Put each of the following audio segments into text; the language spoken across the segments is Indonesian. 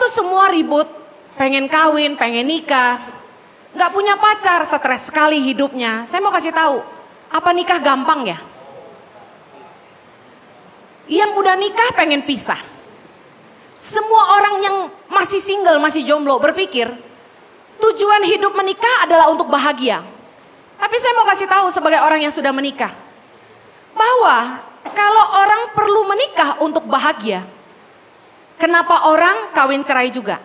tuh semua ribut, pengen kawin, pengen nikah. Gak punya pacar, stres sekali hidupnya. Saya mau kasih tahu, apa nikah gampang ya? Yang udah nikah pengen pisah. Semua orang yang masih single, masih jomblo berpikir, tujuan hidup menikah adalah untuk bahagia. Tapi saya mau kasih tahu sebagai orang yang sudah menikah, bahwa kalau orang perlu menikah untuk bahagia, kenapa orang kawin cerai juga?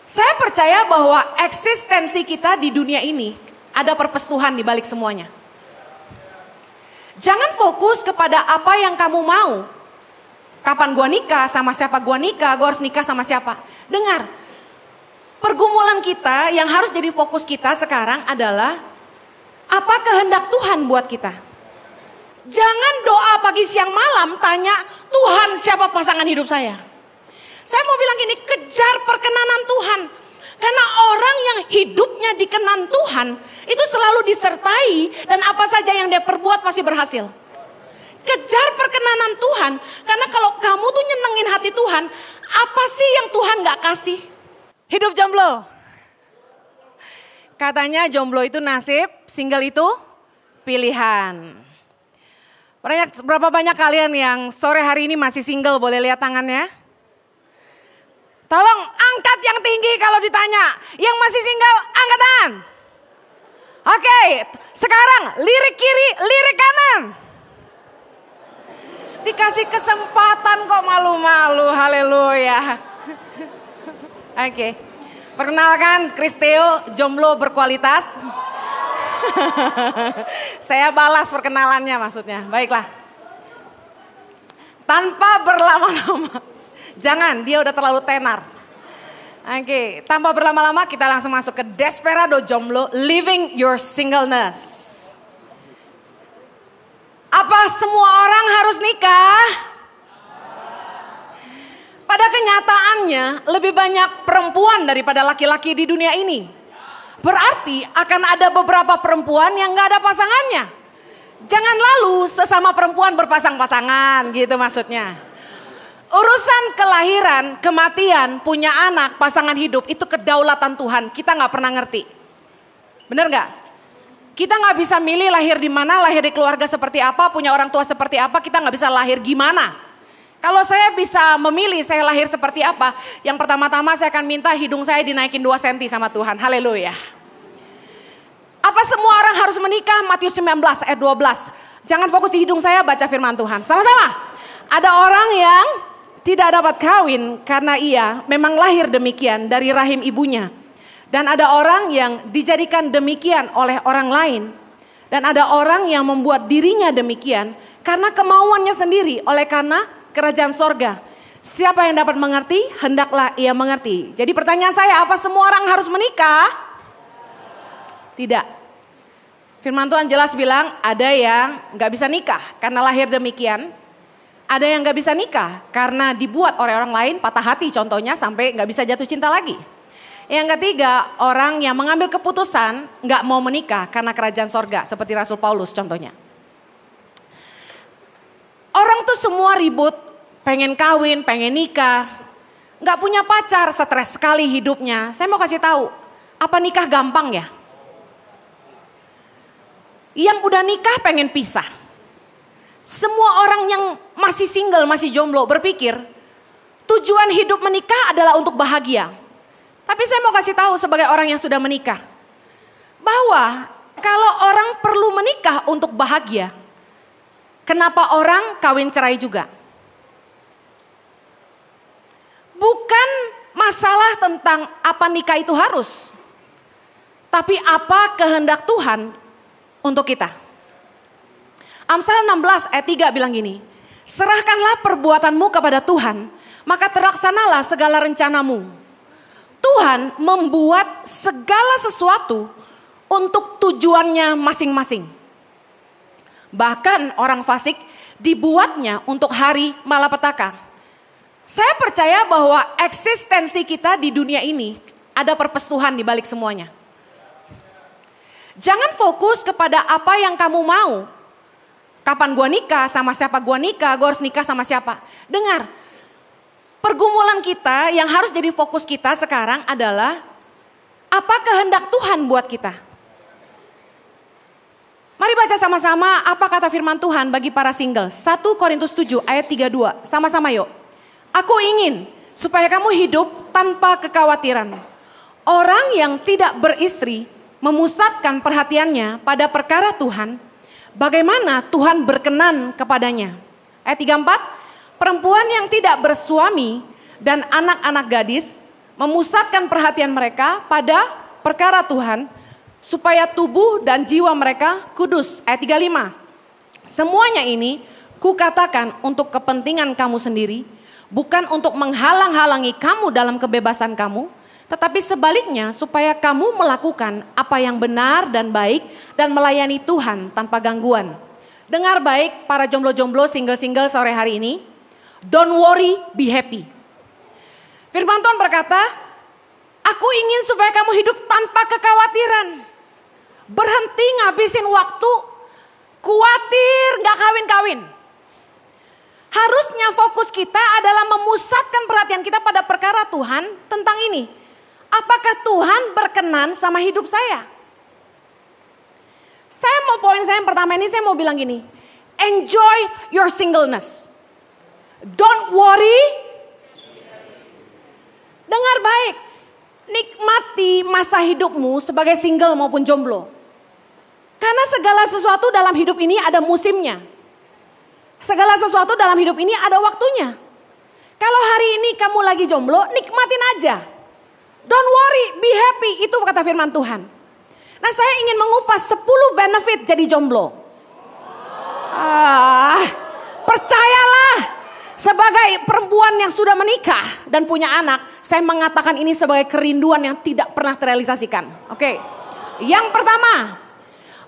Saya percaya bahwa eksistensi kita di dunia ini ada purpose Tuhan di balik semuanya. Jangan fokus kepada apa yang kamu mau. Kapan gua nikah, sama siapa gua nikah, gua harus nikah sama siapa. Dengar, pergumulan kita yang harus jadi fokus kita sekarang adalah apa kehendak Tuhan buat kita. Jangan doa pagi siang malam tanya, Tuhan siapa pasangan hidup saya. Saya mau bilang gini, kejar perkenanan Tuhan. Karena orang yang hidupnya dikenan Tuhan, itu selalu disertai dan apa saja yang dia perbuat pasti berhasil. Kejar perkenanan Tuhan, karena kalau kamu tuh nyenengin hati Tuhan, apa sih yang Tuhan gak kasih? Hidup jomblo. Katanya jomblo itu nasib, single itu pilihan. Berapa banyak kalian yang sore hari ini masih single, boleh lihat tangannya? Tolong angkat yang tinggi kalau ditanya. Yang masih single, angkat tangan. Oke, sekarang lirik kiri, lirik kanan. Dikasih kesempatan kok malu-malu, haleluya. Oke. Perkenalkan Kristeo, jomblo berkualitas. Saya balas perkenalannya maksudnya. Baiklah. Tanpa berlama-lama. Jangan, dia udah terlalu tenar. Oke, tanpa berlama-lama kita langsung masuk ke Desperado Jomblo, Living Your Singleness. Apa semua orang harus nikah? Pada kenyataannya lebih banyak perempuan daripada laki-laki di dunia ini. Berarti akan ada beberapa perempuan yang gak ada pasangannya. Jangan lalu sesama perempuan berpasang-pasangan gitu maksudnya. Urusan kelahiran, kematian, punya anak, pasangan hidup itu kedaulatan Tuhan. Kita gak pernah ngerti. Bener gak? Kita gak bisa milih lahir di mana, lahir di keluarga seperti apa, punya orang tua seperti apa, kita gak bisa lahir gimana. Kalau saya bisa memilih saya lahir seperti apa, yang pertama-tama saya akan minta hidung saya dinaikin 2 cm sama Tuhan. Haleluya. Apa semua orang harus menikah? Matius 19 ayat 12. Jangan fokus di hidung saya, baca firman Tuhan. Sama-sama. Ada orang yang tidak dapat kawin karena ia memang lahir demikian dari rahim ibunya. Dan ada orang yang dijadikan demikian oleh orang lain. Dan ada orang yang membuat dirinya demikian karena kemauannya sendiri, oleh karena kerajaan sorga. Siapa yang dapat mengerti, hendaklah ia mengerti. Jadi pertanyaan saya, apa semua orang harus menikah? Tidak. Firman Tuhan jelas bilang, ada yang gak bisa nikah karena lahir demikian. Ada yang gak bisa nikah karena dibuat oleh orang lain, patah hati contohnya sampai gak bisa jatuh cinta lagi. Yang ketiga, orang yang mengambil keputusan gak mau menikah karena kerajaan sorga, seperti Rasul Paulus contohnya. Orang tuh semua ribut, pengen kawin, pengen nikah. Gak punya pacar, stres sekali hidupnya. Saya mau kasih tahu, apa nikah gampang ya? Yang udah nikah pengen pisah. Semua orang yang masih single, masih jomblo berpikir, tujuan hidup menikah adalah untuk bahagia. Tapi saya mau kasih tahu sebagai orang yang sudah menikah, bahwa kalau orang perlu menikah untuk bahagia, kenapa orang kawin cerai juga? Bukan masalah tentang apa nikah itu harus, tapi apa kehendak Tuhan untuk kita. Amsal 16 ayat 3 bilang gini, serahkanlah perbuatanmu kepada Tuhan, maka terlaksanalah segala rencanamu. Tuhan membuat segala sesuatu untuk tujuannya masing-masing. Bahkan orang fasik dibuatnya untuk hari malapetaka. Saya percaya bahwa eksistensi kita di dunia ini ada purpose Tuhan di balik semuanya. Jangan fokus kepada apa yang kamu mau. Kapan gua nikah, sama siapa gua nikah, gua harus nikah sama siapa. Dengar, pergumulan kita yang harus jadi fokus kita sekarang adalah apa kehendak Tuhan buat kita. Mari baca sama-sama apa kata firman Tuhan bagi para single. 1 Korintus 7 ayat 32. Sama-sama yuk. Aku ingin supaya kamu hidup tanpa kekhawatiran. Orang yang tidak beristri memusatkan perhatiannya pada perkara Tuhan, bagaimana Tuhan berkenan kepadanya. Ayat 34, perempuan yang tidak bersuami dan anak-anak gadis memusatkan perhatian mereka pada perkara Tuhan, supaya tubuh dan jiwa mereka kudus. Ayat 35, semuanya ini kukatakan untuk kepentingan kamu sendiri, bukan untuk menghalang-halangi kamu dalam kebebasan kamu, tetapi sebaliknya supaya kamu melakukan apa yang benar dan baik dan melayani Tuhan tanpa gangguan. Dengar baik para jomblo-jomblo, single-single sore hari ini. Don't worry, be happy. Firman Tuhan berkata, aku ingin supaya kamu hidup tanpa kekhawatiran. Berhenti ngabisin waktu, khawatir gak kawin-kawin. Harusnya fokus kita adalah memusatkan perhatian kita pada perkara Tuhan tentang ini. Apakah Tuhan berkenan sama hidup saya? Poin saya yang pertama ini saya mau bilang gini. Enjoy your singleness. Don't worry. Dengar baik. Nikmati masa hidupmu sebagai single maupun jomblo. Karena segala sesuatu dalam hidup ini ada musimnya. Segala sesuatu dalam hidup ini ada waktunya. Kalau hari ini kamu lagi jomblo, nikmatin aja. Don't worry, be happy. Itu kata firman Tuhan. Nah, saya ingin mengupas 10 benefit jadi jomblo. Percayalah, sebagai perempuan yang sudah menikah dan punya anak, saya mengatakan ini sebagai kerinduan yang tidak pernah terrealisasikan. Oke. Yang pertama,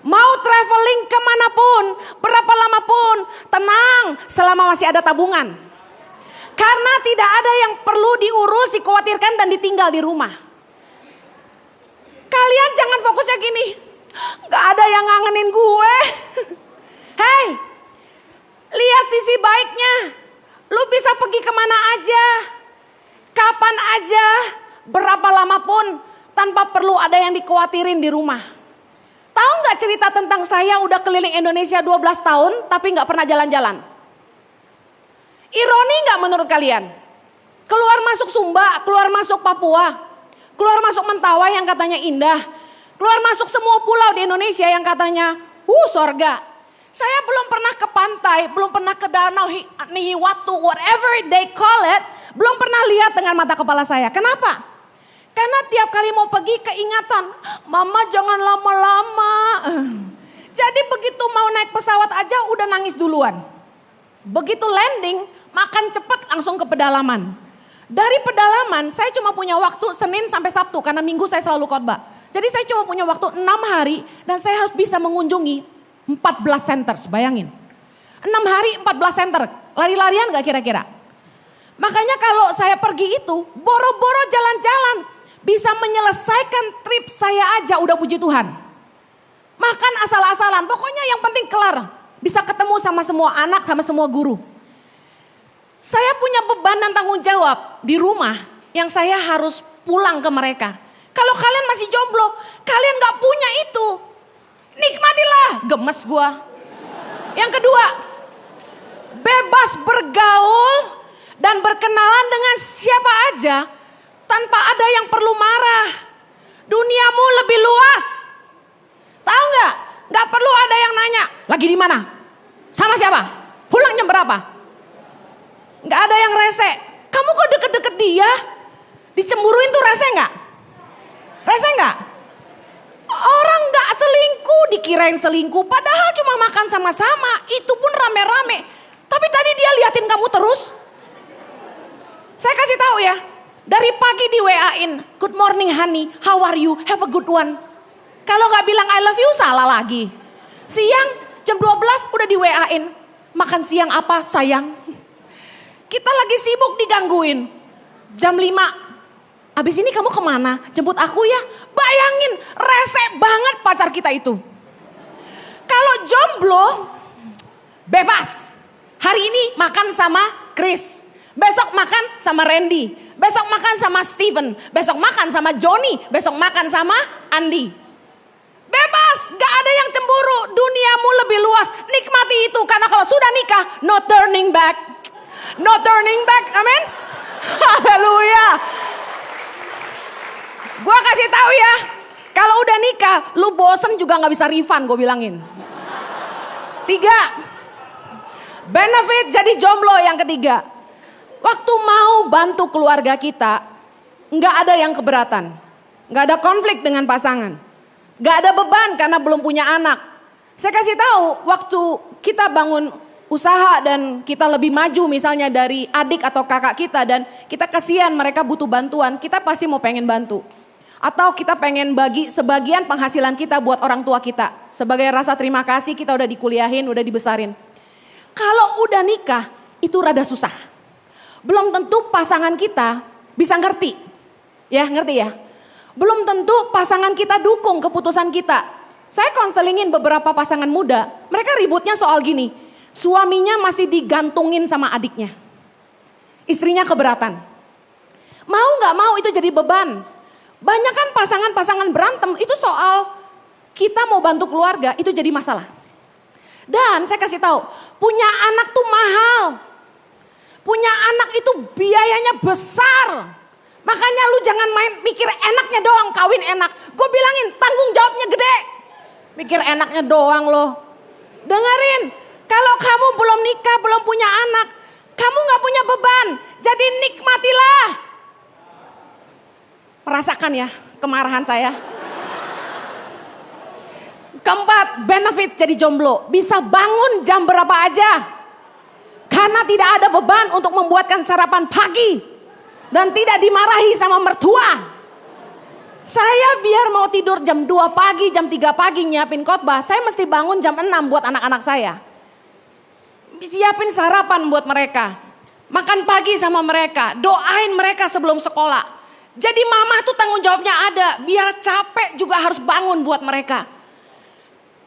mau traveling kemanapun, berapa lama pun, tenang selama masih ada tabungan. Karena tidak ada yang perlu diurus, dikhawatirkan dan ditinggal di rumah. Kalian jangan fokusnya gini, gak ada yang ngangenin gue. Hei, lihat sisi baiknya. Lu bisa pergi kemana aja, kapan aja, berapa lama pun, tanpa perlu ada yang dikhawatirin di rumah. Tahu gak cerita tentang saya udah keliling Indonesia 12 tahun tapi gak pernah jalan-jalan? Ironi gak menurut kalian? Keluar masuk Sumba, keluar masuk Papua, keluar masuk Mentawai yang katanya indah, keluar masuk semua pulau di Indonesia yang katanya sorga. Saya belum pernah ke pantai, belum pernah ke danau Nihiwatu, whatever they call it, belum pernah lihat dengan mata kepala saya. Kenapa? Karena tiap kali mau pergi keingatan, mama jangan lama-lama. Jadi begitu mau naik pesawat aja udah nangis duluan. Begitu landing, makan cepet langsung ke pedalaman. Dari pedalaman saya cuma punya waktu Senin sampai Sabtu karena Minggu saya selalu khotbah. Jadi saya cuma punya waktu 6 hari dan saya harus bisa mengunjungi 14 centers, bayangin. 6 hari 14 center, lari-larian gak kira-kira? Makanya kalau saya pergi itu, boro-boro jalan-jalan, bisa menyelesaikan trip saya aja udah puji Tuhan. Makan asal-asalan, pokoknya yang penting kelar. Bisa ketemu sama semua anak, sama semua guru. Saya punya beban dan tanggung jawab di rumah yang saya harus pulang ke mereka. Kalau kalian masih jomblo, kalian gak punya itu. Nikmatilah, gemes gua. Yang kedua, bebas bergaul dan berkenalan dengan siapa aja tanpa ada yang perlu marah. Duniamu lebih luas. Tahu nggak? Nggak perlu ada yang nanya, lagi di mana? Sama siapa? Pulang jam berapa? Nggak ada yang rese. Kamu kok deket-deket dia? Dicemburuin tuh rese nggak? Rese nggak? Orang nggak selingkuh, dikirain selingkuh, padahal cuma makan sama-sama, itu pun rame-rame. Tapi tadi dia liatin kamu terus. Saya kasih tahu ya, dari pagi di WA-in, good morning honey, how are you, have a good one. Kalau nggak bilang I love you salah lagi. Siang jam 12 udah di WA-in, makan siang apa sayang. Kita lagi sibuk digangguin. Jam 5, abis ini kamu kemana? Jemput aku ya. Bayangin, rese banget pacar kita itu. Kalau jomblo, bebas. Hari ini makan sama Chris. Besok makan sama Randy, besok makan sama Steven, besok makan sama Johnny, besok makan sama Andi. Bebas, gak ada yang cemburu, duniamu lebih luas, nikmati itu. Karena kalau sudah nikah, no turning back. No turning back, amin. Haleluya. Gua kasih tahu ya, kalau udah nikah, lu bosen juga gak bisa refund, gue bilangin. 3, benefit jadi jomblo yang ketiga. Waktu mau bantu keluarga kita, nggak ada yang keberatan. Nggak ada konflik dengan pasangan. Nggak ada beban karena belum punya anak. Saya kasih tahu, waktu kita bangun usaha dan kita lebih maju misalnya dari adik atau kakak kita dan kita kasihan mereka butuh bantuan, kita pasti mau pengen bantu. Atau kita pengen bagi sebagian penghasilan kita buat orang tua kita. Sebagai rasa terima kasih kita udah dikuliahin, udah dibesarin. Kalau udah nikah, itu rada susah. Belum tentu pasangan kita bisa ngerti. Ya, ngerti ya? Belum tentu pasangan kita dukung keputusan kita. Saya konselingin beberapa pasangan muda, mereka ributnya soal gini. Suaminya masih digantungin sama adiknya. Istrinya keberatan. Mau gak mau itu jadi beban. Banyak kan pasangan-pasangan berantem itu soal kita mau bantu keluarga, itu jadi masalah. Dan saya kasih tahu, punya anak tuh mahal. Punya anak itu biayanya besar. Makanya lu jangan main mikir enaknya doang, kawin enak. Gue bilangin tanggung jawabnya gede. Mikir enaknya doang loh. Dengerin, kalau kamu belum nikah, belum punya anak, kamu gak punya beban. Jadi nikmatilah. Merasakan ya kemarahan saya. Keempat, benefit jadi jomblo. Bisa bangun jam berapa aja. Karena tidak ada beban untuk membuatkan sarapan pagi. Dan tidak dimarahi sama mertua. Saya biar mau tidur jam 2 pagi, jam 3 pagi nyiapin khotbah. Saya mesti bangun jam 6 buat anak-anak saya. Siapin sarapan buat mereka. Makan pagi sama mereka. Doain mereka sebelum sekolah. Jadi mama tuh tanggung jawabnya ada. Biar capek juga harus bangun buat mereka.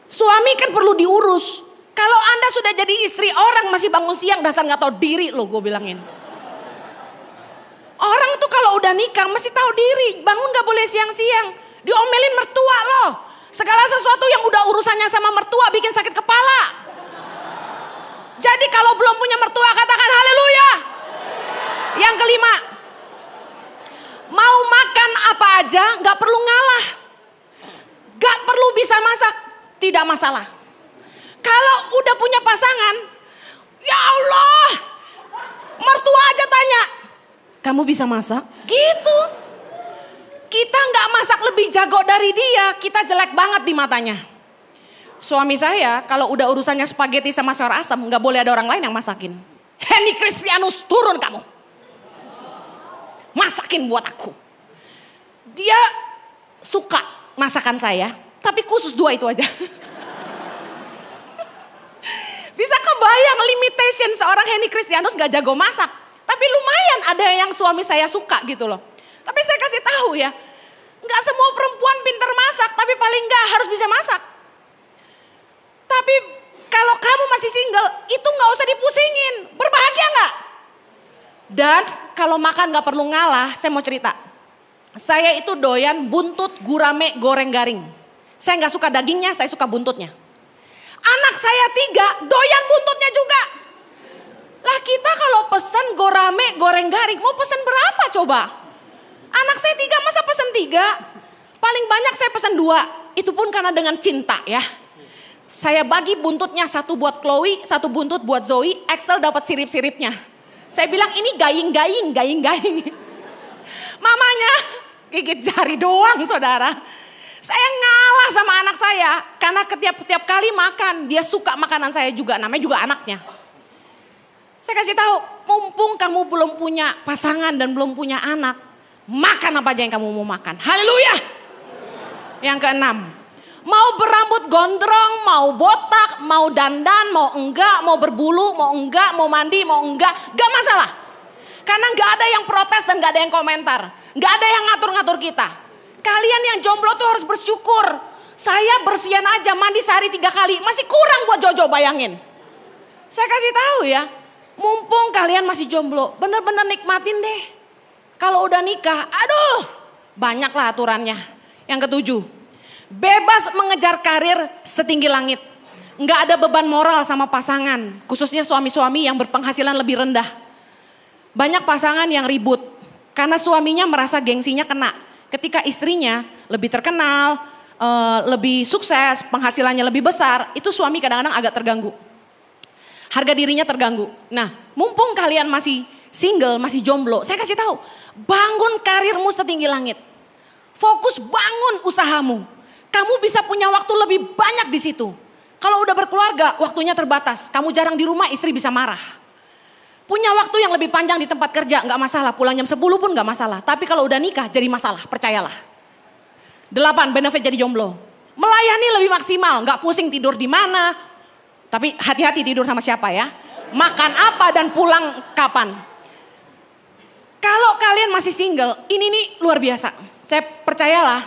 Suami kan perlu diurus. Kalau Anda sudah jadi istri orang masih bangun siang, dasar gak tahu diri loh gue bilangin. Orang tuh kalau udah nikah masih tahu diri, bangun gak boleh siang-siang. Diomelin mertua loh. Segala sesuatu yang udah urusannya sama mertua bikin sakit kepala. Jadi kalau belum punya mertua katakan haleluya. Yang kelima, mau makan apa aja gak perlu ngalah. Gak perlu bisa masak, tidak masalah. Kalau udah punya pasangan, ya Allah, mertua aja tanya, kamu bisa masak? Gitu. Kita nggak masak lebih jago dari dia, kita jelek banget di matanya. Suami saya kalau udah urusannya spaghetti sama sayur asam, nggak boleh ada orang lain yang masakin. Henny Kristianus, turun kamu. Masakin buat aku. Dia suka masakan saya, tapi khusus 2 itu aja. Bisa kebayang limitation seorang Henny Kristianus gak jago masak. Tapi lumayan ada yang suami saya suka gitu loh. Tapi saya kasih tahu ya, gak semua perempuan pintar masak, tapi paling gak harus bisa masak. Tapi kalau kamu masih single, itu gak usah dipusingin. Berbahagia gak? Dan kalau makan gak perlu ngalah, saya mau cerita. Saya itu doyan buntut gurame goreng garing. Saya gak suka dagingnya, saya suka buntutnya. Anak saya 3 doyan buntutnya juga. Lah kita kalau pesen gorame goreng garing mau pesen berapa coba? Anak saya 3 masa pesen 3? Paling banyak saya pesen 2. Itu pun karena dengan cinta ya. Saya bagi buntutnya 1 buat Chloe, 1 buntut buat Zoe. Axel dapat sirip-siripnya. Saya bilang ini gaying-gaying. Mamanya gigit jari doang saudara. Saya ngalah sama anak saya karena tiap kali makan dia suka makanan saya juga, namanya juga anaknya. Saya kasih tahu, mumpung kamu belum punya pasangan dan belum punya anak, makan apa aja yang kamu mau makan. Haleluya. Yang keenam, mau berambut gondrong, mau botak, mau dandan, mau enggak, mau berbulu, mau enggak, mau mandi, mau enggak, gak masalah. Karena gak ada yang protes dan gak ada yang komentar, gak ada yang ngatur-ngatur kita. Kalian yang jomblo tuh harus bersyukur. Saya bersihan aja mandi sehari 3 kali. Masih kurang buat Jojo, bayangin. Saya kasih tahu ya. Mumpung kalian masih jomblo, bener-bener nikmatin deh. Kalau udah nikah, aduh, banyaklah aturannya. Yang ketujuh, bebas mengejar karir setinggi langit. Nggak ada beban moral sama pasangan, khususnya suami-suami yang berpenghasilan lebih rendah. Banyak pasangan yang ribut karena suaminya merasa gengsinya kena. Ketika istrinya lebih terkenal, lebih sukses, penghasilannya lebih besar, itu suami kadang-kadang agak terganggu. Harga dirinya terganggu. Nah, mumpung kalian masih single, masih jomblo, saya kasih tahu, bangun karirmu setinggi langit. Fokus bangun usahamu. Kamu bisa punya waktu lebih banyak di situ. Kalau udah berkeluarga, waktunya terbatas. Kamu jarang di rumah, istri bisa marah. Punya waktu yang lebih panjang di tempat kerja, nggak masalah. Pulang jam 10 pun nggak masalah. Tapi kalau udah nikah, jadi masalah, percayalah. 8, benefit jadi jomblo. Melayani lebih maksimal, nggak pusing tidur di mana. Tapi hati-hati tidur sama siapa ya. Makan apa dan pulang kapan. Kalau kalian masih single, ini nih luar biasa. Saya percayalah,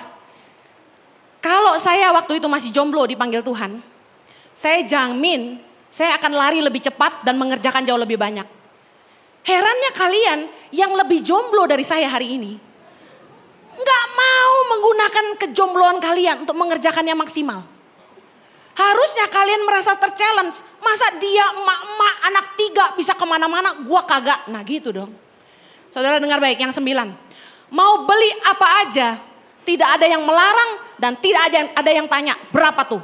kalau saya waktu itu masih jomblo dipanggil Tuhan, saya jamin saya akan lari lebih cepat dan mengerjakan jauh lebih banyak. Herannya kalian yang lebih jomblo dari saya hari ini, nggak mau menggunakan kejombloan kalian untuk mengerjakannya maksimal. Harusnya kalian merasa terchallenge. Masa dia emak-emak anak 3 bisa kemana-mana, gua kagak. Nah gitu dong. Saudara dengar baik, yang 9. Mau beli apa aja, tidak ada yang melarang dan tidak ada yang tanya, berapa tuh?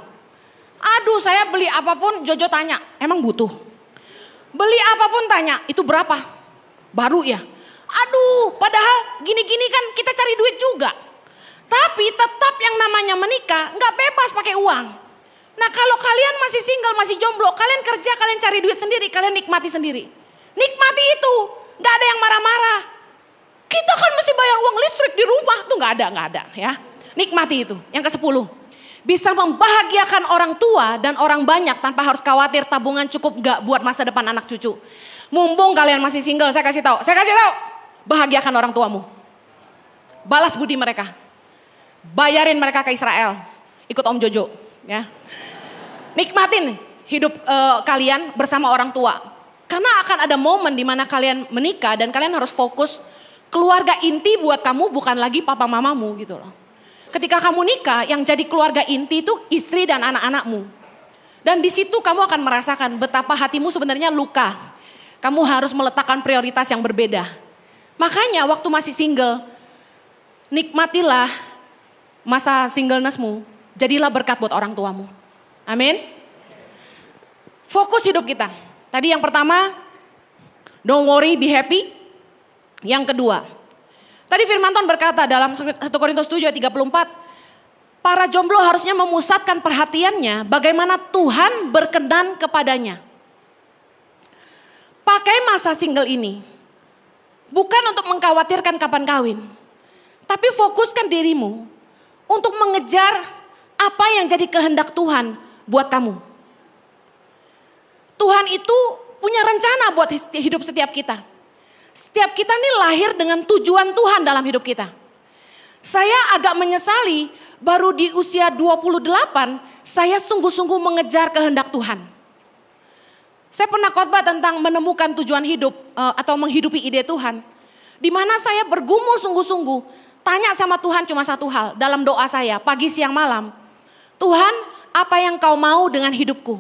Aduh, saya beli apapun Jojo tanya, emang butuh? Beli apapun tanya, itu berapa? Baru ya? Aduh, padahal gini-gini kan kita cari duit juga. Tapi tetap yang namanya menikah nggak bebas pakai uang. Nah kalau kalian masih single, masih jomblo, kalian kerja, kalian cari duit sendiri, kalian nikmati sendiri. Nikmati itu, gak ada yang marah-marah. Kita kan mesti bayar uang listrik di rumah, tuh gak ada ya. Nikmati itu. Yang ke-10, bisa membahagiakan orang tua dan orang banyak tanpa harus khawatir tabungan cukup gak buat masa depan anak cucu. Mumpung kalian masih single, saya kasih tahu, bahagiakan orang tuamu. Balas budi mereka. Bayarin mereka ke Israel, ikut Om Jojo ya. Nikmatin hidup kalian bersama orang tua. Karena akan ada momen di mana kalian menikah dan kalian harus fokus. Keluarga inti buat kamu bukan lagi papa mamamu gitu loh. Ketika kamu nikah, yang jadi keluarga inti itu istri dan anak-anakmu. Dan di situ kamu akan merasakan betapa hatimu sebenarnya luka. Kamu harus meletakkan prioritas yang berbeda. Makanya waktu masih single, nikmatilah masa singlenessmu. Jadilah berkat buat orang tuamu. Amin. Fokus hidup kita. Tadi yang pertama, don't worry, be happy. Yang kedua, tadi firman Tuhan berkata dalam 1 Korintus 7 ayat 34, para jomblo harusnya memusatkan perhatiannya bagaimana Tuhan berkenan kepadanya. Pakai masa single ini bukan untuk mengkhawatirkan kapan kawin, tapi fokuskan dirimu untuk mengejar apa yang jadi kehendak Tuhan buat kamu. Tuhan itu punya rencana buat hidup setiap kita. Setiap kita ini lahir dengan tujuan Tuhan dalam hidup kita. Saya agak menyesali baru di usia 28 saya sungguh-sungguh mengejar kehendak Tuhan. Saya pernah khotbah tentang menemukan tujuan hidup atau menghidupi ide Tuhan. Di mana saya bergumul sungguh-sungguh, tanya sama Tuhan cuma satu hal dalam doa saya pagi siang malam. Tuhan, apa yang kau mau dengan hidupku?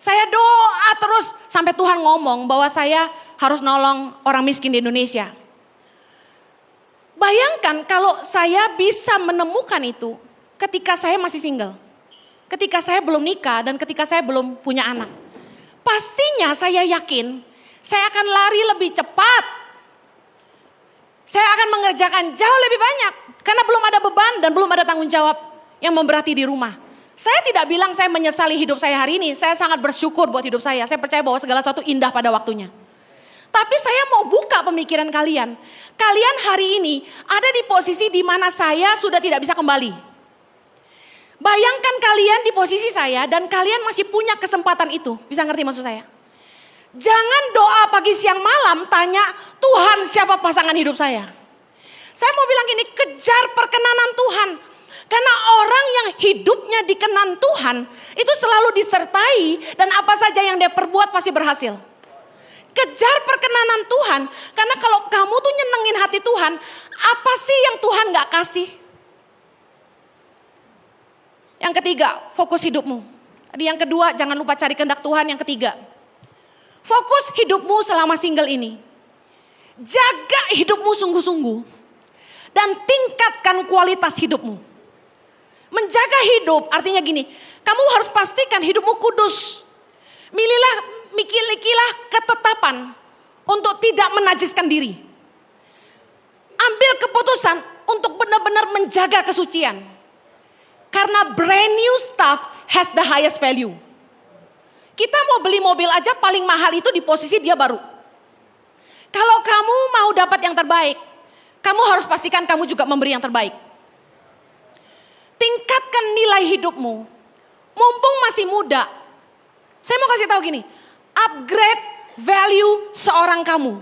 Saya doa terus sampai Tuhan ngomong bahwa saya harus nolong orang miskin di Indonesia. Bayangkan kalau saya bisa menemukan itu ketika saya masih single. Ketika saya belum nikah dan ketika saya belum punya anak. Pastinya saya yakin saya akan lari lebih cepat. Saya akan mengerjakan jauh lebih banyak. Karena belum ada beban dan belum ada tanggung jawab yang memberati di rumah. Saya tidak bilang saya menyesali hidup saya hari ini. Saya sangat bersyukur buat hidup saya. Saya percaya bahwa segala sesuatu indah pada waktunya. Tapi saya mau buka pemikiran kalian. Kalian hari ini ada di posisi di mana saya sudah tidak bisa kembali. Bayangkan kalian di posisi saya dan kalian masih punya kesempatan itu. Bisa ngerti maksud saya? Jangan doa pagi siang malam tanya, Tuhan siapa pasangan hidup saya? Saya mau bilang gini, kejar perkenanan Tuhan. Karena orang yang hidupnya dikenan Tuhan itu selalu disertai dan apa saja yang dia perbuat pasti berhasil. Kejar perkenanan Tuhan. Karena kalau kamu tuh nyenengin hati Tuhan, apa sih yang Tuhan gak kasih? Yang ketiga, fokus hidupmu. Tadi yang kedua, jangan lupa cari kehendak Tuhan. Yang ketiga, fokus hidupmu selama single ini. Jaga hidupmu sungguh-sungguh. Dan tingkatkan kualitas hidupmu. Menjaga hidup artinya gini, kamu harus pastikan hidupmu kudus. Milikilah ketetapan untuk tidak menajiskan diri. Ambil keputusan untuk benar-benar menjaga kesucian. Karena brand new stuff has the highest value. Kita mau beli mobil aja paling mahal itu di posisi dia baru. Kalau kamu mau dapat yang terbaik, kamu harus pastikan kamu juga memberi yang terbaik. Tingkatkan nilai hidupmu. Mumpung masih muda. Saya mau kasih tahu gini, upgrade value seorang kamu.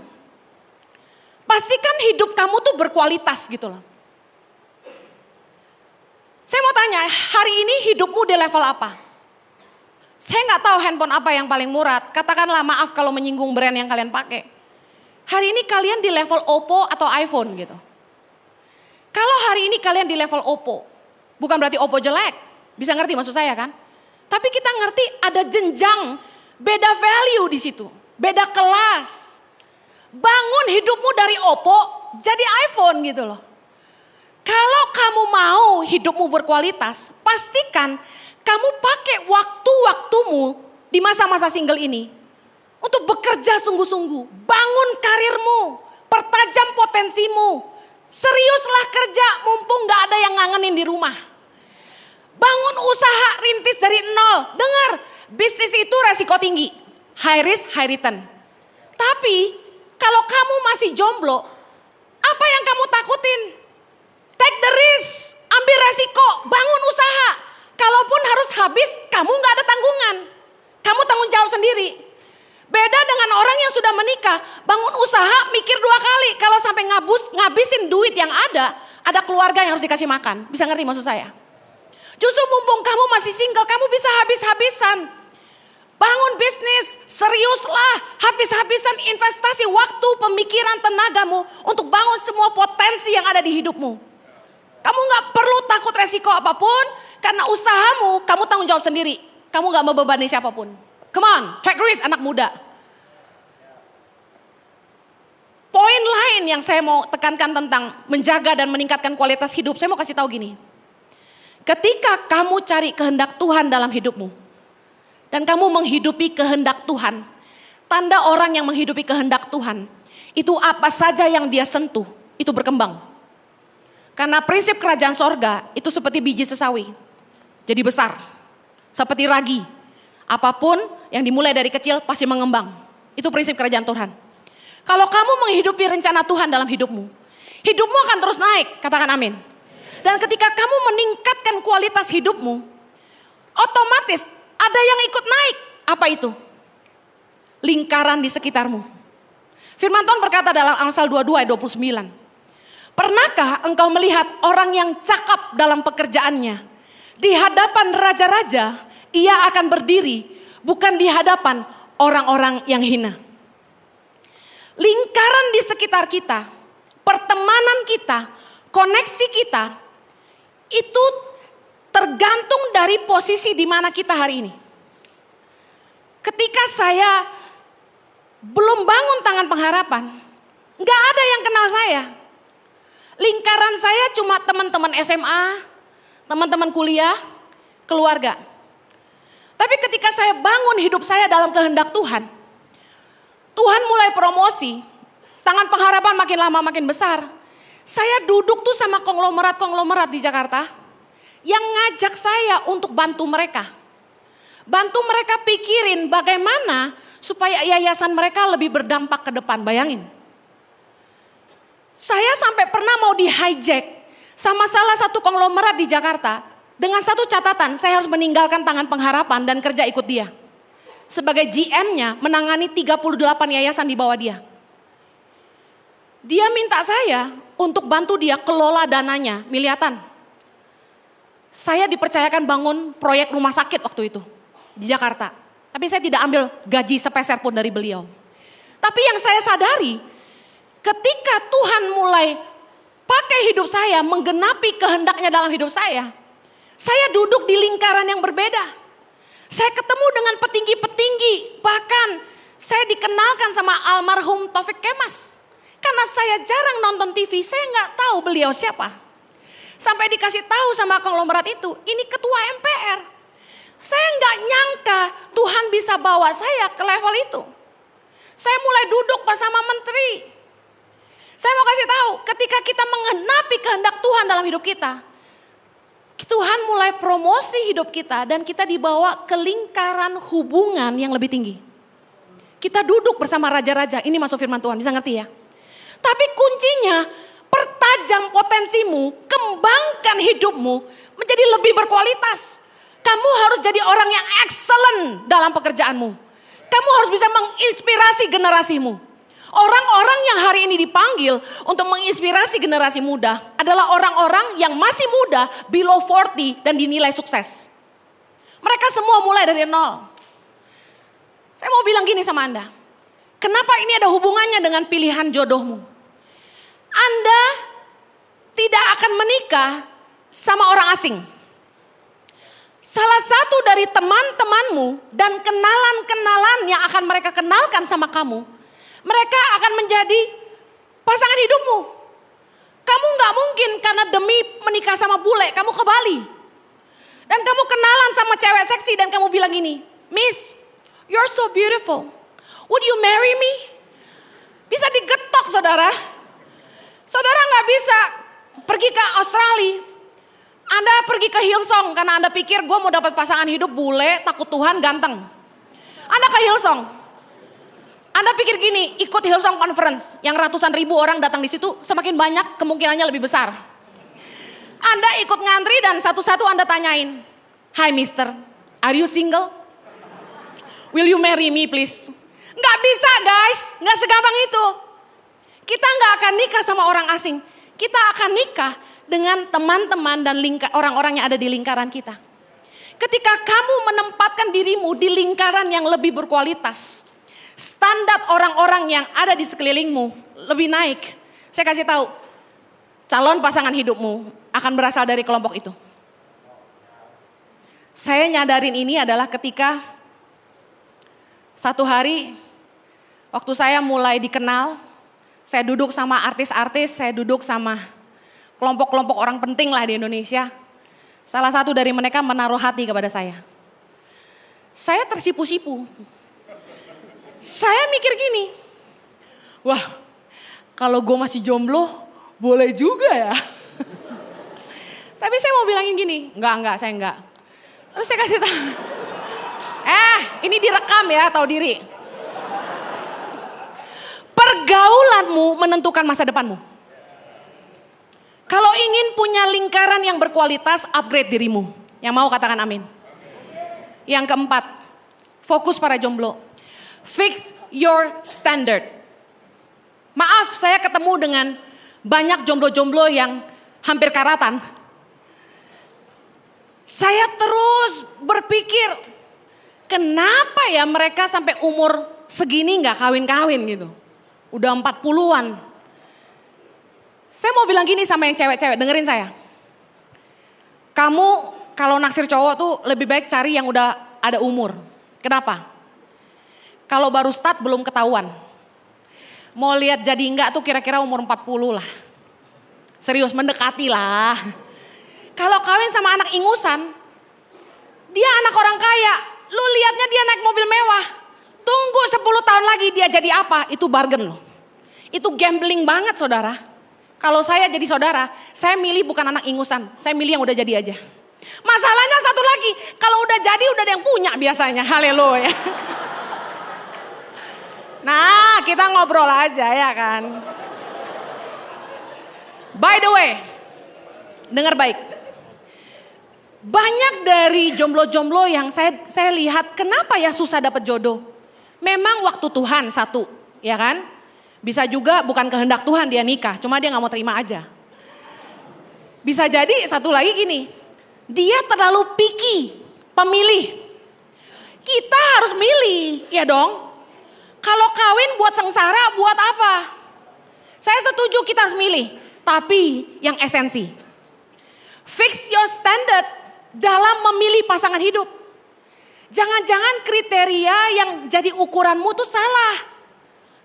Pastikan hidup kamu tuh berkualitas gitu loh. Saya mau tanya, hari ini hidupmu di level apa? Saya nggak tahu handphone apa yang paling murah. Katakanlah maaf kalau menyinggung brand yang kalian pakai. Hari ini kalian di level Oppo atau iPhone gitu. Kalau hari ini kalian di level Oppo, bukan berarti Oppo jelek. Bisa ngerti maksud saya kan? Tapi kita ngerti ada jenjang, beda value di situ. Beda kelas. Bangun hidupmu dari Oppo jadi iPhone gitu loh. Kalau kamu mau hidupmu berkualitas, pastikan kamu pakai waktu-waktumu di masa-masa single ini untuk bekerja sungguh-sungguh. Bangun karirmu, pertajam potensimu. Seriuslah kerja mumpung gak ada yang ngangenin di rumah. Bangun usaha rintis dari nol. Dengar, bisnis itu resiko tinggi. High risk, high return. Tapi kalau kamu masih jomblo, apa yang kamu takutin? Take the risk, ambil resiko, bangun usaha. Kalaupun harus habis, kamu gak ada tanggungan. Kamu tanggung jawab sendiri. Beda dengan orang yang sudah menikah, bangun usaha mikir 2 kali. Kalau sampai ngabisin duit yang ada keluarga yang harus dikasih makan. Bisa ngerti maksud saya? Justru mumpung kamu masih single, kamu bisa habis-habisan. Bangun bisnis, seriuslah, habis-habisan investasi waktu, pemikiran, tenagamu untuk bangun semua potensi yang ada di hidupmu. Kamu gak perlu takut resiko apapun, karena usahamu kamu tanggung jawab sendiri. Kamu gak membebani siapapun. Come on, take risk anak muda. Poin lain yang saya mau tekankan tentang menjaga dan meningkatkan kualitas hidup, saya mau kasih tahu gini. Ketika kamu cari kehendak Tuhan dalam hidupmu, dan kamu menghidupi kehendak Tuhan, tanda orang yang menghidupi kehendak Tuhan, itu apa saja yang dia sentuh, itu berkembang. Karena prinsip kerajaan sorga itu seperti biji sesawi, jadi besar, seperti ragi. Apapun yang dimulai dari kecil pasti mengembang. Itu prinsip kerajaan Tuhan. Kalau kamu menghidupi rencana Tuhan dalam hidupmu, hidupmu akan terus naik, katakan amin. Dan ketika kamu meningkatkan kualitas hidupmu, otomatis ada yang ikut naik. Apa itu? Lingkaran di sekitarmu. Firman Tuhan berkata dalam Amsal 22 ayat 29. Pernahkah engkau melihat orang yang cakap dalam pekerjaannya? Di hadapan raja-raja, ia akan berdiri, bukan di hadapan orang-orang yang hina. Lingkaran di sekitar kita, pertemanan kita, koneksi kita, itu tergantung dari posisi di mana kita hari ini. Ketika saya belum bangun tangan pengharapan, gak ada yang kenal saya. Lingkaran saya cuma teman-teman SMA, teman-teman kuliah, keluarga. Tapi ketika saya bangun hidup saya dalam kehendak Tuhan, Tuhan mulai promosi, tangan pengharapan makin lama makin besar. Saya duduk tuh sama konglomerat di Jakarta yang ngajak saya untuk bantu mereka. Bantu mereka pikirin bagaimana supaya yayasan mereka lebih berdampak ke depan, bayangin. Saya sampai pernah mau di hijack sama salah satu konglomerat di Jakarta. Dengan satu catatan, saya harus meninggalkan tangan pengharapan dan kerja ikut dia. Sebagai GM-nya menangani 38 yayasan di bawah dia. Dia minta saya untuk bantu dia kelola dananya, miliatan. Saya dipercayakan bangun proyek rumah sakit waktu itu di Jakarta. Tapi saya tidak ambil gaji sepeser pun dari beliau. Tapi yang saya sadari, ketika Tuhan mulai pakai hidup saya, menggenapi kehendaknya dalam hidup saya duduk di lingkaran yang berbeda. Saya ketemu dengan petinggi-petinggi, bahkan saya dikenalkan sama almarhum Taufik Kemas. Karena saya jarang nonton TV, saya nggak tahu beliau siapa. Sampai dikasih tahu sama konglomerat itu, ini ketua MPR. Saya nggak nyangka Tuhan bisa bawa saya ke level itu. Saya mulai duduk bersama menteri. Saya mau kasih tahu, ketika kita menggenapi kehendak Tuhan dalam hidup kita, Tuhan mulai promosi hidup kita dan kita dibawa ke lingkaran hubungan yang lebih tinggi. Kita duduk bersama raja-raja, ini masuk firman Tuhan, bisa ngerti ya? Tapi kuncinya, pertajam potensimu, kembangkan hidupmu menjadi lebih berkualitas. Kamu harus jadi orang yang excellent dalam pekerjaanmu. Kamu harus bisa menginspirasi generasimu. Orang-orang yang hari ini dipanggil untuk menginspirasi generasi muda adalah orang-orang yang masih muda, below 40 dan dinilai sukses. Mereka semua mulai dari nol. Saya mau bilang gini sama Anda. Kenapa ini ada hubungannya dengan pilihan jodohmu? Anda tidak akan menikah sama orang asing. Salah satu dari teman-temanmu dan kenalan-kenalan yang akan mereka kenalkan sama kamu, mereka akan menjadi pasangan hidupmu. Kamu gak mungkin karena demi menikah sama bule, kamu ke Bali. Dan kamu kenalan sama cewek seksi dan kamu bilang gini, Miss, you're so beautiful. Would you marry me? Bisa digetok saudara. Saudara gak bisa pergi ke Australia. Anda pergi ke Hillsong karena Anda pikir gue mau dapat pasangan hidup bule, takut Tuhan, ganteng. Anda ke Hillsong. Anda pikir gini, ikut Hillsong Conference yang ratusan ribu orang datang di situ, semakin banyak kemungkinannya lebih besar. Anda ikut ngantri dan satu-satu Anda tanyain, "Hi mister, are you single? Will you marry me please?" Nggak bisa guys, nggak segampang itu. Kita nggak akan nikah sama orang asing. Kita akan nikah dengan teman-teman dan orang-orang yang ada di lingkaran kita. Ketika kamu menempatkan dirimu di lingkaran yang lebih berkualitas, standar orang-orang yang ada di sekelilingmu lebih naik. Saya kasih tahu, calon pasangan hidupmu akan berasal dari kelompok itu. Saya nyadarin ini adalah ketika satu hari waktu saya mulai dikenal, saya duduk sama artis-artis, saya duduk sama kelompok-kelompok orang penting lah di Indonesia. Salah satu dari mereka menaruh hati kepada saya. Saya tersipu-sipu. Saya mikir gini, wah kalau gue masih jomblo boleh juga ya. Tapi saya mau bilangin gini, enggak saya enggak. Terus saya kasih tahu, ini direkam ya, tahu diri. Pergaulanmu menentukan masa depanmu. Kalau ingin punya lingkaran yang berkualitas, upgrade dirimu. Yang mau katakan amin. Yang keempat, fokus para jomblo. Fix your standard. Maaf, saya ketemu dengan banyak jomblo-jomblo yang hampir karatan. Saya terus berpikir, kenapa ya mereka sampai umur segini gak kawin-kawin gitu. Udah 40-an. Saya mau bilang gini sama yang cewek-cewek, dengerin saya. Kamu kalau naksir cowok tuh lebih baik cari yang udah ada umur. Kenapa? Kalau baru start belum ketahuan. Mau lihat jadi enggak tuh kira-kira umur 40 lah. Serius, mendekati lah. Kalau kawin sama anak ingusan, dia anak orang kaya. Lu lihatnya dia naik mobil mewah. Tunggu 10 tahun lagi dia jadi apa, itu bargain loh. Itu gambling banget saudara. Kalau saya jadi saudara, saya milih bukan anak ingusan, saya milih yang udah jadi aja. Masalahnya satu lagi, kalau udah jadi udah ada yang punya biasanya, haleluya. Nah kita ngobrol aja ya kan. By the way, dengar baik. Banyak dari jomblo-jomblo yang saya lihat, kenapa ya susah dapat jodoh? Memang waktu Tuhan satu, ya kan? Bisa juga bukan kehendak Tuhan dia nikah, cuma dia gak mau terima aja. Bisa jadi satu lagi gini, dia terlalu picky, pemilih. Kita harus milih, ya dong. Kalau kawin buat sengsara, buat apa? Saya setuju kita harus milih, tapi yang esensi. Fix your standard dalam memilih pasangan hidup. Jangan-jangan kriteria yang jadi ukuranmu tuh salah.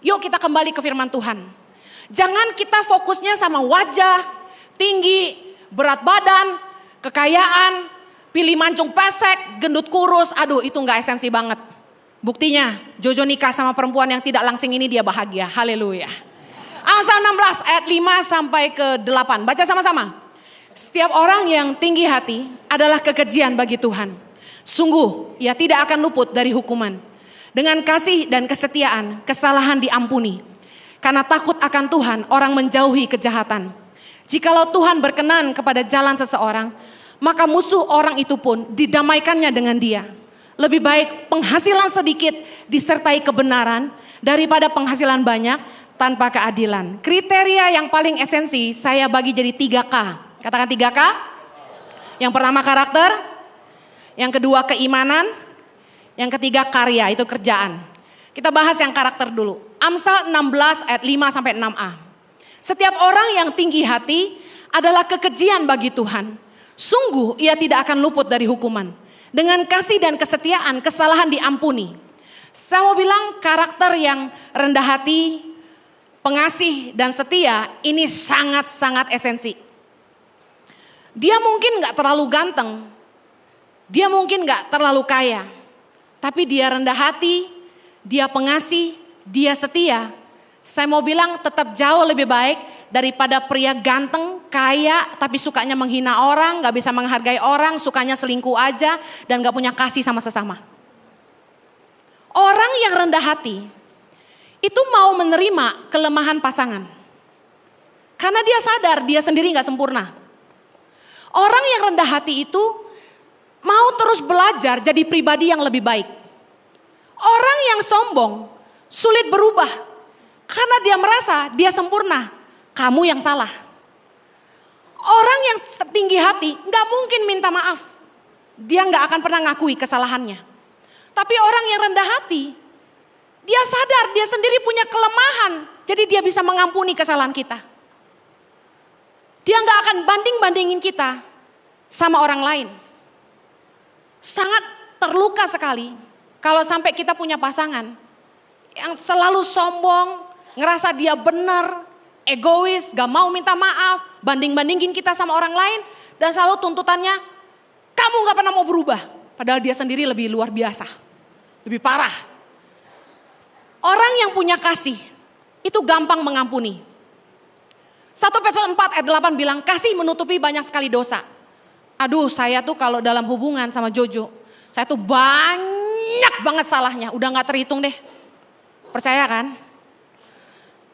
Yuk kita kembali ke firman Tuhan. Jangan kita fokusnya sama wajah, tinggi, berat badan, kekayaan, pilih mancung pesek, gendut kurus. Aduh, itu gak esensi banget. Buktinya Jojo nikah sama perempuan yang tidak langsing ini, dia bahagia. Haleluya. Amsal 16 ayat 5 sampai ke 8. Baca sama-sama. Setiap orang yang tinggi hati adalah kekejian bagi Tuhan. Sungguh ia tidak akan luput dari hukuman. Dengan kasih dan kesetiaan kesalahan diampuni. Karena takut akan Tuhan orang menjauhi kejahatan. Jikalau Tuhan berkenan kepada jalan seseorang, maka musuh orang itu pun didamaikannya dengan dia. Lebih baik penghasilan sedikit disertai kebenaran daripada penghasilan banyak tanpa keadilan. Kriteria yang paling esensi saya bagi jadi 3K. Katakan 3K. Yang pertama karakter, yang kedua keimanan, yang ketiga karya, itu kerjaan. Kita bahas yang karakter dulu. Amsal 16 ayat 5 sampai 6a. Setiap orang yang tinggi hati adalah kekejian bagi Tuhan. Sungguh ia tidak akan luput dari hukuman. Dengan kasih dan kesetiaan kesalahan diampuni. Saya mau bilang karakter yang rendah hati, pengasih dan setia ini sangat-sangat esensi. Dia mungkin gak terlalu ganteng. Dia mungkin gak terlalu kaya. Tapi dia rendah hati, dia pengasih, dia setia. Saya mau bilang tetap jauh lebih baik daripada pria ganteng, kaya, tapi sukanya menghina orang, gak bisa menghargai orang, sukanya selingkuh aja, dan gak punya kasih sama sesama. Orang yang rendah hati, itu mau menerima kelemahan pasangan. Karena dia sadar dia sendiri gak sempurna. Orang yang rendah hati itu mau terus belajar jadi pribadi yang lebih baik. Orang yang sombong sulit berubah karena dia merasa dia sempurna. Kamu yang salah. Orang yang tinggi hati gak mungkin minta maaf. Dia gak akan pernah ngakui kesalahannya. Tapi orang yang rendah hati, dia sadar dia sendiri punya kelemahan. Jadi dia bisa mengampuni kesalahan kita. Dia gak akan banding-bandingin kita sama orang lain. Sangat terluka sekali kalau sampai kita punya pasangan yang selalu sombong, ngerasa dia benar, egois, gak mau minta maaf, banding-bandingin kita sama orang lain, dan selalu tuntutannya, kamu gak pernah mau berubah. Padahal dia sendiri lebih luar biasa, lebih parah. Orang yang punya kasih, itu gampang mengampuni. 1 Petrus 4 ayat 8 bilang, kasih menutupi banyak sekali dosa. Aduh, saya tuh kalau dalam hubungan sama Jojo, saya tuh banyak banget salahnya, udah gak terhitung deh. Percaya kan?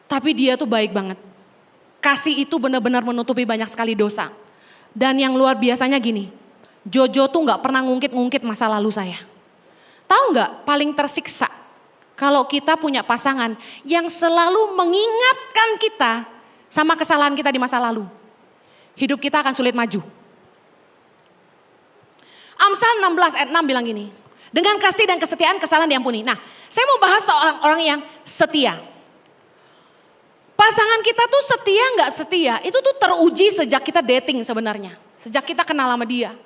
Tapi dia tuh baik banget. Kasih itu benar-benar menutupi banyak sekali dosa. Dan yang luar biasanya gini, Jojo tuh gak pernah ngungkit-ngungkit masa lalu saya. Tahu gak paling tersiksa kalau kita punya pasangan yang selalu mengingatkan kita sama kesalahan kita di masa lalu. Hidup kita akan sulit maju. Amsal 16 ayat 6 bilang gini, dengan kasih dan kesetiaan kesalahan diampuni. Nah, saya mau bahas soal orang yang setia. Pasangan kita tuh setia gak setia, itu tuh teruji sejak kita dating sebenarnya. Sejak kita kenal sama dia.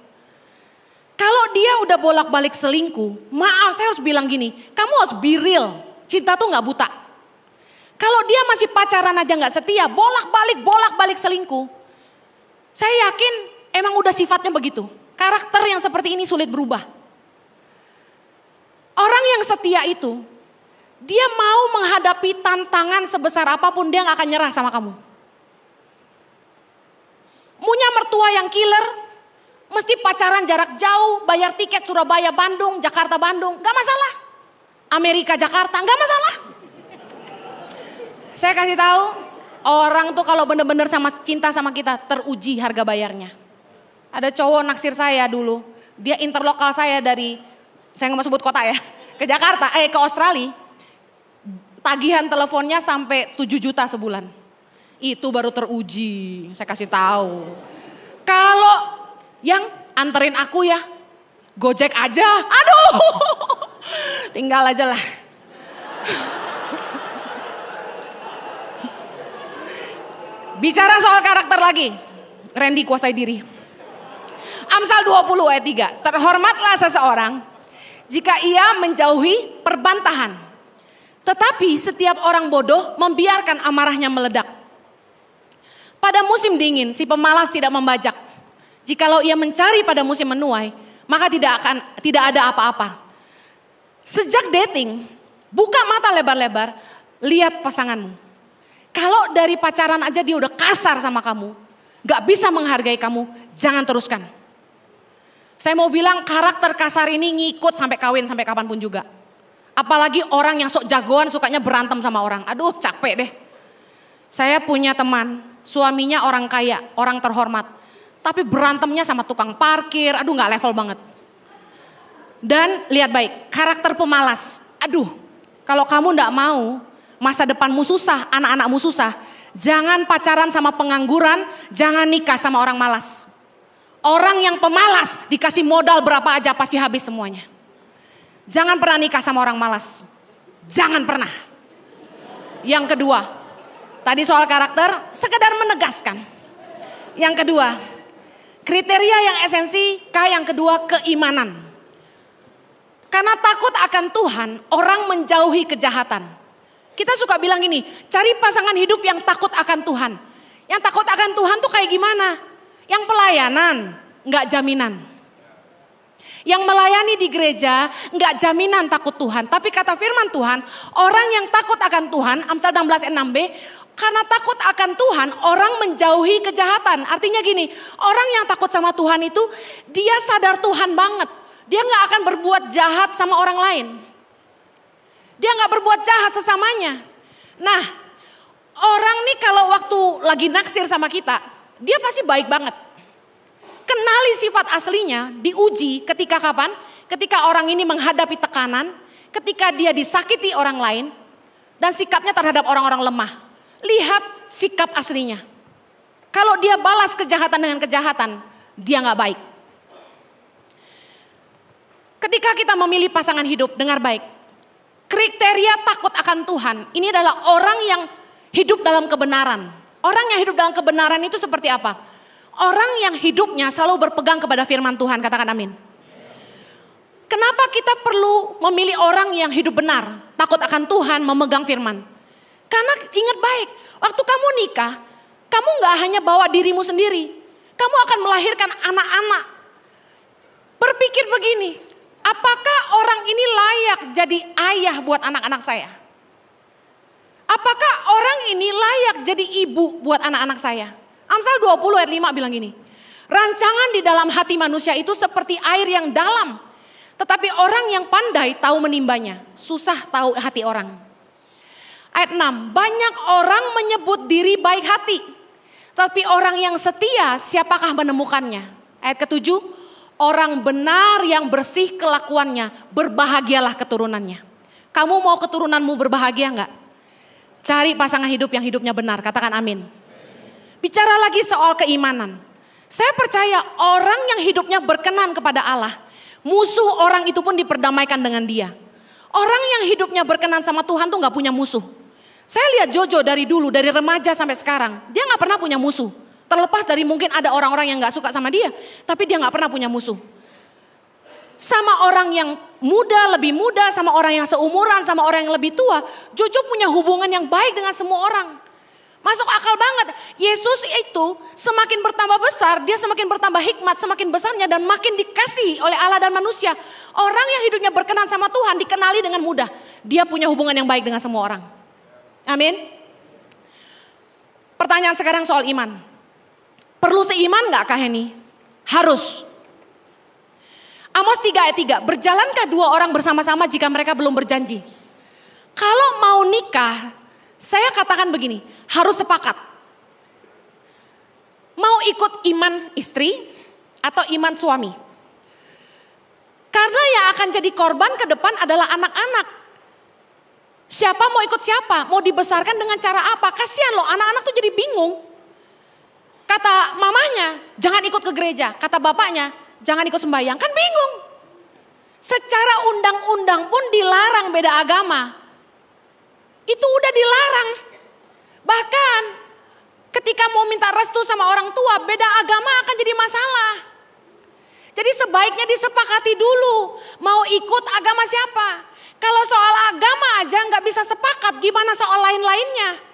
Kalau dia udah bolak-balik selingkuh, maaf saya harus bilang gini, kamu harus be real, cinta tuh gak buta. Kalau dia masih pacaran aja gak setia, bolak-balik selingkuh. Saya yakin emang udah sifatnya begitu. Karakter yang seperti ini sulit berubah. Orang yang setia itu, dia mau menghadapi tantangan sebesar apapun, dia gak akan nyerah sama kamu. Punya mertua yang killer, mesti pacaran jarak jauh, bayar tiket Surabaya Bandung, Jakarta Bandung, gak masalah. Amerika Jakarta, gak masalah. Saya kasih tahu, orang tuh kalau bener-bener cinta sama kita, teruji harga bayarnya. Ada cowok naksir saya dulu, dia interlokal saya dari, saya nggak mau sebut kota ya, ke Jakarta, ke Australia. Tagihan teleponnya sampai 7 juta sebulan. Itu baru teruji, saya kasih tahu. Kalau yang anterin aku ya, Gojek aja, aduh, tinggal aja lah. Bicara soal karakter lagi. Randy kuasai diri. Amsal 20 ayat 3. Terhormatlah seseorang jika ia menjauhi perbantahan. Tetapi setiap orang bodoh membiarkan amarahnya meledak. Pada musim dingin si pemalas tidak membajak. Jikalau ia mencari pada musim menuai, maka tidak ada apa-apa. Sejak dating, buka mata lebar-lebar, lihat pasanganmu. Kalau dari pacaran aja dia udah kasar sama kamu, gak bisa menghargai kamu, jangan teruskan. Saya mau bilang karakter kasar ini ngikut sampai kawin, sampai kapanpun juga. Apalagi orang yang sok jagoan sukanya berantem sama orang. Aduh capek deh. Saya punya teman, suaminya orang kaya, orang terhormat. Tapi berantemnya sama tukang parkir, aduh gak level banget. Dan lihat baik, karakter pemalas. Aduh, kalau kamu gak mau masa depanmu susah, anak-anakmu susah, jangan pacaran sama pengangguran, jangan nikah sama orang malas. Orang yang pemalas dikasih modal berapa aja pasti habis semuanya. Jangan pernah nikah sama orang malas. Jangan pernah. Yang kedua, tadi soal karakter, sekedar menegaskan. Yang kedua, kriteria yang esensi, yang kedua keimanan. Karena takut akan Tuhan, orang menjauhi kejahatan. Kita suka bilang gini, cari pasangan hidup yang takut akan Tuhan. Yang takut akan Tuhan tuh kayak gimana? Yang pelayanan, enggak jaminan. Yang melayani di gereja, enggak jaminan takut Tuhan. Tapi kata firman Tuhan, orang yang takut akan Tuhan, Amsal 16 ayat 6b, karena takut akan Tuhan, orang menjauhi kejahatan. Artinya gini, orang yang takut sama Tuhan itu, dia sadar Tuhan banget. Dia gak akan berbuat jahat sama orang lain. Dia gak berbuat jahat sesamanya. Nah, orang nih kalau waktu lagi naksir sama kita, dia pasti baik banget. Kenali sifat aslinya, diuji ketika kapan? Ketika orang ini menghadapi tekanan, ketika dia disakiti orang lain, dan sikapnya terhadap orang-orang lemah. Lihat sikap aslinya. Kalau dia balas kejahatan dengan kejahatan, dia gak baik. Ketika kita memilih pasangan hidup, dengar baik. Kriteria takut akan Tuhan, ini adalah orang yang hidup dalam kebenaran. Orang yang hidup dalam kebenaran itu seperti apa? Orang yang hidupnya selalu berpegang kepada firman Tuhan, katakan amin. Kenapa kita perlu memilih orang yang hidup benar, takut akan Tuhan, memegang firman? Karena ingat baik, waktu kamu nikah, kamu gak hanya bawa dirimu sendiri. Kamu akan melahirkan anak-anak. Berpikir begini, apakah orang ini layak jadi ayah buat anak-anak saya? Apakah orang ini layak jadi ibu buat anak-anak saya? Amsal 20 ayat 5 bilang gini, rancangan di dalam hati manusia itu seperti air yang dalam. Tetapi orang yang pandai tahu menimbanya, susah tahu hati orang. Ayat 6, banyak orang menyebut diri baik hati. Tapi orang yang setia siapakah menemukannya? Ayat ke-7, orang benar yang bersih kelakuannya, berbahagialah keturunannya. Kamu mau keturunanmu berbahagia enggak? Cari pasangan hidup yang hidupnya benar, katakan amin. Bicara lagi soal keimanan. Saya percaya orang yang hidupnya berkenan kepada Allah, musuh orang itu pun diperdamaikan dengan dia. Orang yang hidupnya berkenan sama Tuhan tuh gak punya musuh. Saya lihat Jojo dari dulu, dari remaja sampai sekarang, dia gak pernah punya musuh. Terlepas dari mungkin ada orang-orang yang gak suka sama dia, tapi dia gak pernah punya musuh. Sama orang yang muda, lebih muda, sama orang yang seumuran, sama orang yang lebih tua, Jojo punya hubungan yang baik dengan semua orang. Masuk akal banget, Yesus itu semakin bertambah besar, dia semakin bertambah hikmat, semakin besarnya dan makin dikasih oleh Allah dan manusia. Orang yang hidupnya berkenan sama Tuhan dikenali dengan mudah. Dia punya hubungan yang baik dengan semua orang. Amin. Pertanyaan sekarang soal iman. Perlu seiman gak Kak Heni? Harus. Amos 3 ayat 3, berjalankah dua orang bersama-sama jika mereka belum berjanji? Kalau mau nikah, saya katakan begini, harus sepakat. Mau ikut iman istri atau iman suami? Karena yang akan jadi korban ke depan adalah anak-anak. Siapa mau ikut siapa? Mau dibesarkan dengan cara apa? Kasihan loh, anak-anak tuh jadi bingung. Kata mamanya, jangan ikut ke gereja. Kata bapaknya, jangan ikut sembahyang. Kan bingung. Secara undang-undang pun dilarang beda agama. Itu udah dilarang. Bahkan Ketika mau minta restu sama orang tua, beda agama akan jadi masalah. Jadi sebaiknya disepakati dulu, mau ikut agama siapa. Kalau soal agama aja nggak bisa sepakat, gimana soal lain-lainnya?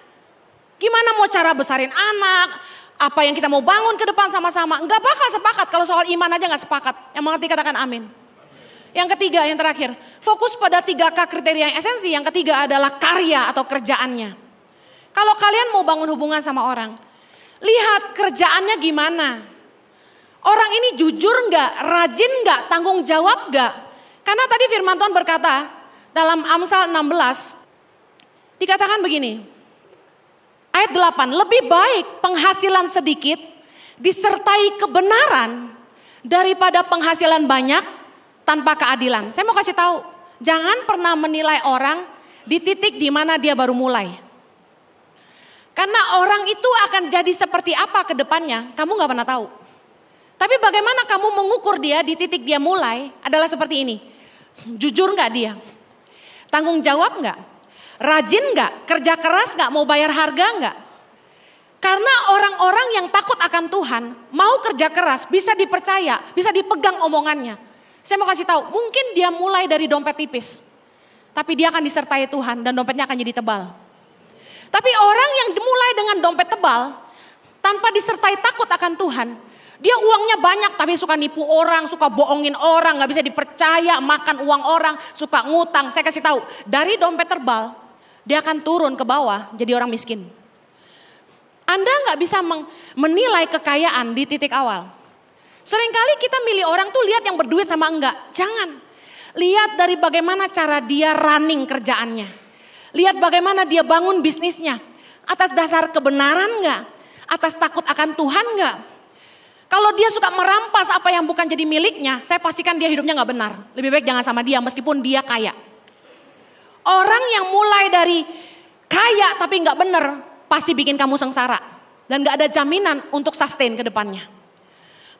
Gimana mau cara besarin anak, apa yang kita mau bangun ke depan sama-sama. Nggak bakal sepakat kalau soal iman aja nggak sepakat. Yang mengerti katakan amin. Yang ketiga, yang terakhir, fokus pada 3K kriteria yang esensi. Yang ketiga adalah karya atau kerjaannya. Kalau kalian mau bangun hubungan sama orang, lihat kerjaannya gimana. Orang ini jujur nggak, rajin nggak, tanggung jawab nggak. Karena tadi firman Tuhan berkata dalam Amsal 16, dikatakan begini. Ayat 8, lebih baik penghasilan sedikit disertai kebenaran daripada penghasilan banyak tanpa keadilan. Saya mau kasih tahu, jangan pernah menilai orang di titik di mana dia baru mulai. Karena orang itu akan jadi seperti apa ke depannya, kamu gak pernah tahu. Tapi bagaimana kamu mengukur dia di titik dia mulai adalah seperti ini. Jujur gak dia? Tanggung jawab gak? Rajin gak? Kerja keras gak? Mau bayar harga gak? Karena orang-orang yang takut akan Tuhan, mau kerja keras, bisa dipercaya, bisa dipegang omongannya. Saya mau kasih tahu, mungkin dia mulai dari dompet tipis. Tapi dia akan disertai Tuhan dan dompetnya akan jadi tebal. Tapi orang yang mulai dengan dompet tebal, tanpa disertai takut akan Tuhan, dia uangnya banyak tapi suka nipu orang, suka bohongin orang, gak bisa dipercaya, makan uang orang, suka ngutang. Saya kasih tahu, dari dompet tebal, dia akan turun ke bawah jadi orang miskin. Anda gak bisa menilai kekayaan di titik awal. Seringkali kita milih orang tuh lihat yang berduit sama enggak. Jangan. Lihat dari bagaimana cara dia running kerjaannya. Lihat bagaimana dia bangun bisnisnya. Atas dasar kebenaran enggak? Atas takut akan Tuhan enggak? Kalau dia suka merampas apa yang bukan jadi miliknya, saya pastikan dia hidupnya enggak benar. Lebih baik jangan sama dia meskipun dia kaya. Orang yang mulai dari kaya tapi enggak benar, pasti bikin kamu sengsara. Dan enggak ada jaminan untuk sustain ke depannya.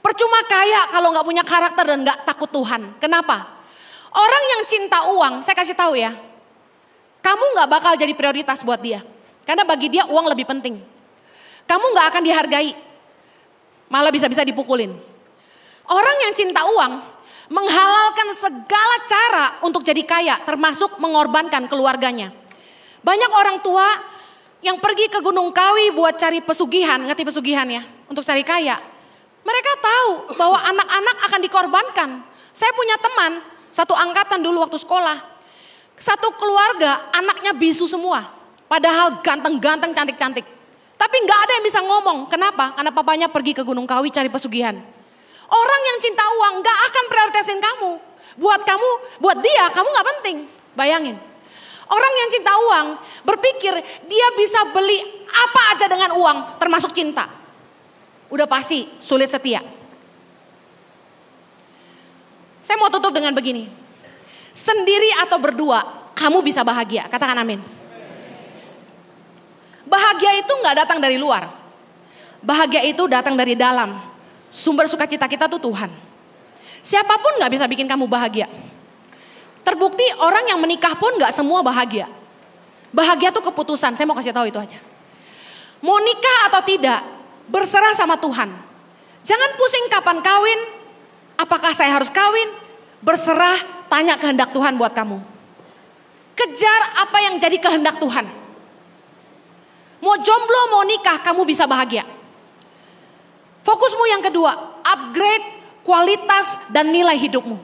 Percuma kaya kalau enggak punya karakter dan enggak takut Tuhan. Kenapa? Orang yang cinta uang, saya kasih tahu ya. Kamu gak bakal jadi prioritas buat dia. Karena bagi dia uang lebih penting. Kamu gak akan dihargai. Malah bisa-bisa dipukulin. Orang yang cinta uang menghalalkan segala cara untuk jadi kaya. Termasuk mengorbankan keluarganya. Banyak orang tua yang pergi ke Gunung Kawi buat cari pesugihan. Ngerti pesugihan ya? Untuk cari kaya. Mereka tahu bahwa anak-anak akan dikorbankan. Saya punya teman, satu angkatan dulu waktu sekolah. Satu keluarga anaknya bisu semua. Padahal ganteng-ganteng, cantik-cantik. Tapi gak ada yang bisa ngomong. Kenapa? Karena papanya pergi ke Gunung Kawi cari pesugihan. Orang yang cinta uang gak akan prioritasin kamu. Buat dia kamu gak penting. Bayangin. Orang yang cinta uang berpikir dia bisa beli apa aja dengan uang termasuk cinta. Udah pasti sulit setia. Saya mau tutup dengan begini. Sendiri atau berdua, kamu bisa bahagia. Katakan amin. Bahagia itu gak datang dari luar. Bahagia itu datang dari dalam. Sumber sukacita kita tuh Tuhan. Siapapun gak bisa bikin kamu bahagia. Terbukti orang yang menikah pun gak semua bahagia. Bahagia tuh keputusan, saya mau kasih tahu itu aja. Mau nikah atau tidak, berserah sama Tuhan. Jangan pusing kapan kawin, apakah saya harus kawin, berserah. Tanya kehendak Tuhan buat kamu. Kejar apa yang jadi kehendak Tuhan. Mau jomblo, mau nikah, kamu bisa bahagia. Fokusmu yang kedua, upgrade kualitas dan nilai hidupmu.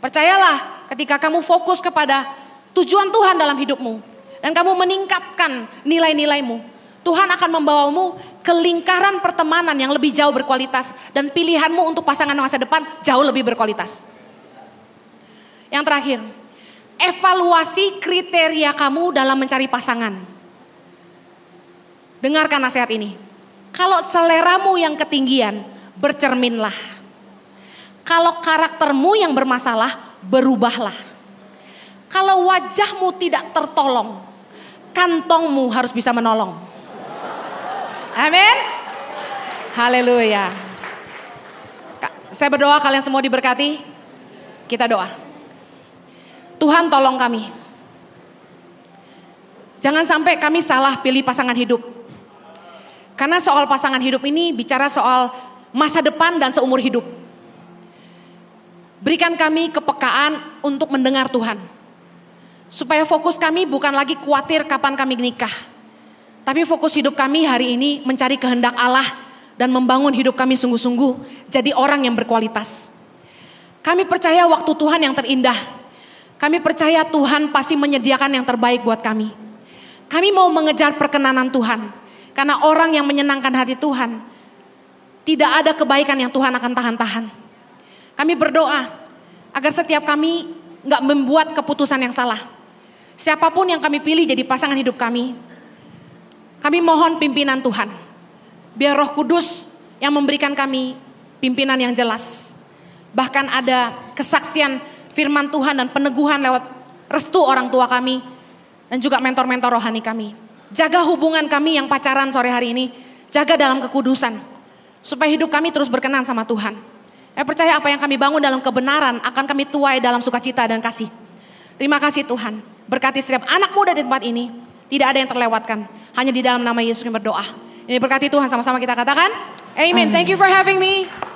Percayalah, ketika kamu fokus kepada tujuan Tuhan dalam hidupmu. Dan kamu meningkatkan nilai-nilaimu. Tuhan akan membawamu ke lingkaran pertemanan yang lebih jauh berkualitas. Dan pilihanmu untuk pasangan masa depan jauh lebih berkualitas. Yang terakhir, evaluasi kriteria kamu dalam mencari pasangan. Dengarkan nasihat ini. Kalau seleramu yang ketinggian, bercerminlah. Kalau karaktermu yang bermasalah, berubahlah. Kalau wajahmu tidak tertolong, kantongmu harus bisa menolong. Amin. Haleluya. Saya berdoa kalian semua diberkati. Kita doa. Tuhan tolong kami. Jangan sampai kami salah pilih pasangan hidup. Karena soal pasangan hidup ini bicara soal masa depan dan seumur hidup. Berikan kami kepekaan untuk mendengar Tuhan. Supaya fokus kami bukan lagi khawatir kapan kami nikah. Tapi fokus hidup kami hari ini mencari kehendak Allah dan membangun hidup kami sungguh-sungguh jadi orang yang berkualitas. Kami percaya waktu Tuhan yang terindah. Kami percaya Tuhan pasti menyediakan yang terbaik buat kami. Kami mau mengejar perkenanan Tuhan. Karena orang yang menyenangkan hati Tuhan, tidak ada kebaikan yang Tuhan akan tahan-tahan. Kami berdoa agar setiap kami gak membuat keputusan yang salah. Siapapun yang kami pilih jadi pasangan hidup kami mohon pimpinan Tuhan. Biar Roh Kudus yang memberikan kami pimpinan yang jelas. Bahkan ada kesaksian firman Tuhan dan peneguhan lewat restu orang tua kami dan juga mentor-mentor rohani kami. Jaga hubungan kami yang pacaran sore hari ini, jaga dalam kekudusan, supaya hidup kami terus berkenan sama Tuhan. Saya percaya apa yang kami bangun dalam kebenaran akan kami tuai dalam sukacita dan kasih. Terima kasih Tuhan, berkati setiap anak muda di tempat ini, tidak ada yang terlewatkan, hanya di dalam nama Yesus kami berdoa. Ini berkati Tuhan, sama-sama kita katakan, Amen. Thank you for having me.